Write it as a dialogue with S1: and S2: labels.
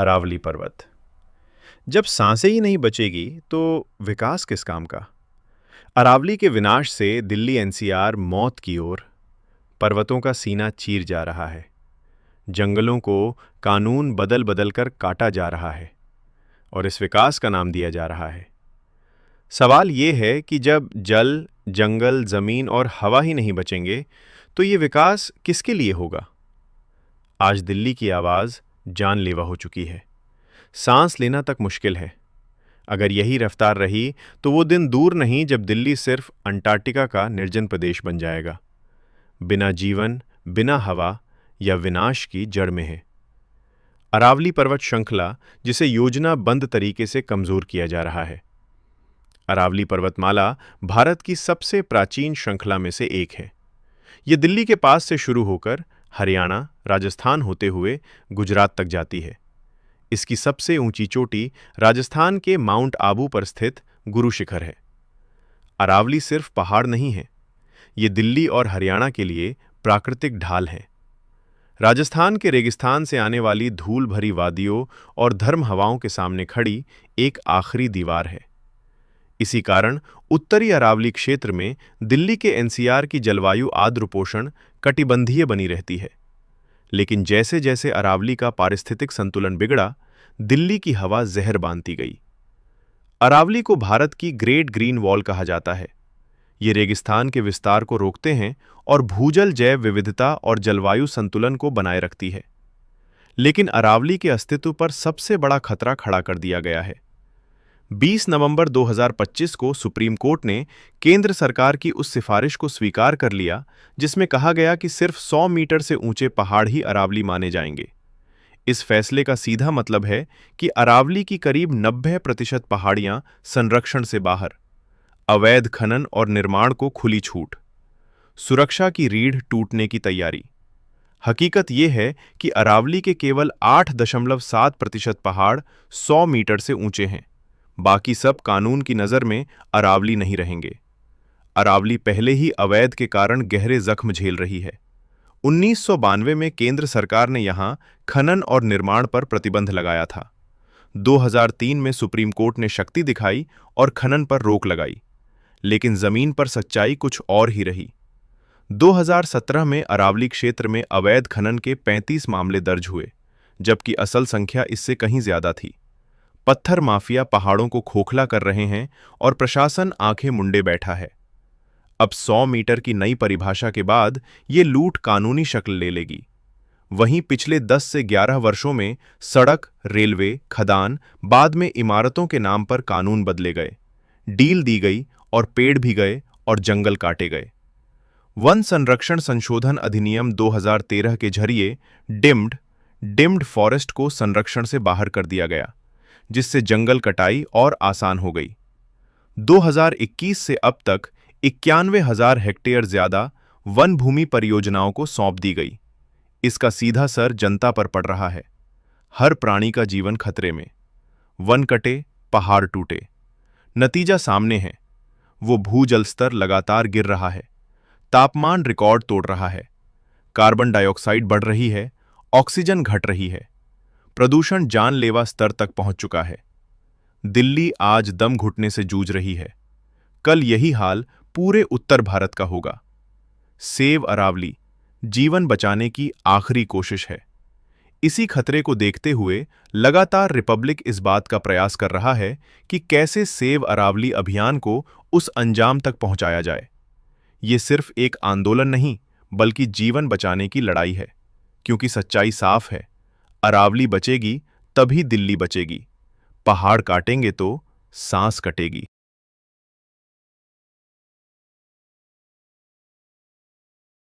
S1: अरावली पर्वत। जब सांसें ही नहीं बचेगी तो विकास किस काम का। अरावली के विनाश से दिल्ली एनसीआर मौत की ओर, पर्वतों का सीना चीर जा रहा है। जंगलों को कानून बदल बदल कर काटा जा रहा है और इस विकास का नाम दिया जा रहा है। सवाल ये है कि जब जल, जंगल, जमीन और हवा ही नहीं बचेंगे तो ये विकास किसके लिए होगा। आज दिल्ली की आवाज़ जानलेवा हो चुकी है। सांस लेना तक मुश्किल है। अगर यही रफ्तार रही तो वो दिन दूर नहीं जब दिल्ली सिर्फ अंटार्कटिका का निर्जन प्रदेश बन जाएगा, बिना जीवन, बिना हवा या विनाश की जड़ में है। अरावली पर्वत श्रृंखला जिसे योजनाबद्ध तरीके से कमजोर किया जा रहा है। अरावली पर्वतमाला भारत की सबसे प्राचीन श्रृंखला में से एक है। ये दिल्ली के पास से शुरू होकर हरियाणा, राजस्थान होते हुए गुजरात तक जाती है। इसकी सबसे ऊंची चोटी राजस्थान के माउंट आबू पर स्थित गुरु शिखर है। अरावली सिर्फ पहाड़ नहीं है, ये दिल्ली और हरियाणा के लिए प्राकृतिक ढाल है। राजस्थान के रेगिस्तान से आने वाली धूल भरी वादियों और धर्म हवाओं के सामने खड़ी एक आखिरी दीवार है। इसी कारण उत्तरी अरावली क्षेत्र में दिल्ली के एनसीआर की जलवायु आर्द्रपोषण कटिबंधीय बनी रहती है। लेकिन जैसे जैसे अरावली का पारिस्थितिक संतुलन बिगड़ा, दिल्ली की हवा जहर बांधती गई। अरावली को भारत की ग्रेट ग्रीन वॉल कहा जाता है। ये रेगिस्तान के विस्तार को रोकते हैं और भूजल जैव विविधता और जलवायु संतुलन को बनाए रखती है। लेकिन अरावली के अस्तित्व पर सबसे बड़ा खतरा खड़ा कर दिया गया है। 20 नवंबर 2025 को सुप्रीम कोर्ट ने केंद्र सरकार की उस सिफारिश को स्वीकार कर लिया जिसमें कहा गया कि सिर्फ 100 मीटर से ऊंचे पहाड़ ही अरावली माने जाएंगे। इस फैसले का सीधा मतलब है कि अरावली की करीब 90% पहाड़ियां संरक्षण से बाहर, अवैध खनन और निर्माण को खुली छूट, सुरक्षा की रीढ़ टूटने की तैयारी। हकीकत यह है कि अरावली के केवल 8.7% पहाड़ 100 मीटर से ऊंचे हैं। बाकी सब कानून की नज़र में अरावली नहीं रहेंगे। अरावली पहले ही अवैध के कारण गहरे जख्म झेल रही है। 1992 में केंद्र सरकार ने यहां खनन और निर्माण पर प्रतिबंध लगाया था। 2003 में सुप्रीम कोर्ट ने शक्ति दिखाई और खनन पर रोक लगाई, लेकिन जमीन पर सच्चाई कुछ और ही रही। 2017 में अरावली क्षेत्र में अवैध खनन के 35 मामले दर्ज हुए, जबकि असल संख्या इससे कहीं ज्यादा थी। पत्थर माफिया पहाड़ों को खोखला कर रहे हैं और प्रशासन आंखें मुंडे बैठा है। अब 100 मीटर की नई परिभाषा के बाद ये लूट कानूनी शक्ल ले लेगी। वहीं पिछले 10 से 11 वर्षों में सड़क, रेलवे, खदान, बाद में इमारतों के नाम पर कानून बदले गए, डील दी गई और पेड़ भी गए और जंगल काटे गए। वन संरक्षण संशोधन अधिनियम 2013 के जरिए डिम्ड फॉरेस्ट को संरक्षण से बाहर कर दिया गया, जिससे जंगल कटाई और आसान हो गई। 2021 से अब तक 91,000 हेक्टेयर ज्यादा वन भूमि परियोजनाओं को सौंप दी गई। इसका सीधा असर जनता पर पड़ रहा है। हर प्राणी का जीवन खतरे में। वन कटे, पहाड़ टूटे। नतीजा सामने है। वो भूजल स्तर लगातार गिर रहा है, तापमान रिकॉर्ड तोड़ रहा है, कार्बन डाइऑक्साइड बढ़ रही है, ऑक्सीजन घट रही है, प्रदूषण जानलेवा स्तर तक पहुंच चुका है। दिल्ली आज दम घुटने से जूझ रही है। कल यही हाल पूरे उत्तर भारत का होगा। सेव अरावली जीवन बचाने की आखिरी कोशिश है। इसी खतरे को देखते हुए लगातार रिपब्लिक इस बात का प्रयास कर रहा है कि कैसे सेव अरावली अभियान को उस अंजाम तक पहुंचाया जाए। ये सिर्फ एक आंदोलन नहीं, बल्कि जीवन बचाने की लड़ाई है, क्योंकि सच्चाई साफ है। अरावली बचेगी तभी दिल्ली बचेगी। पहाड़ काटेंगे तो सांस कटेगी।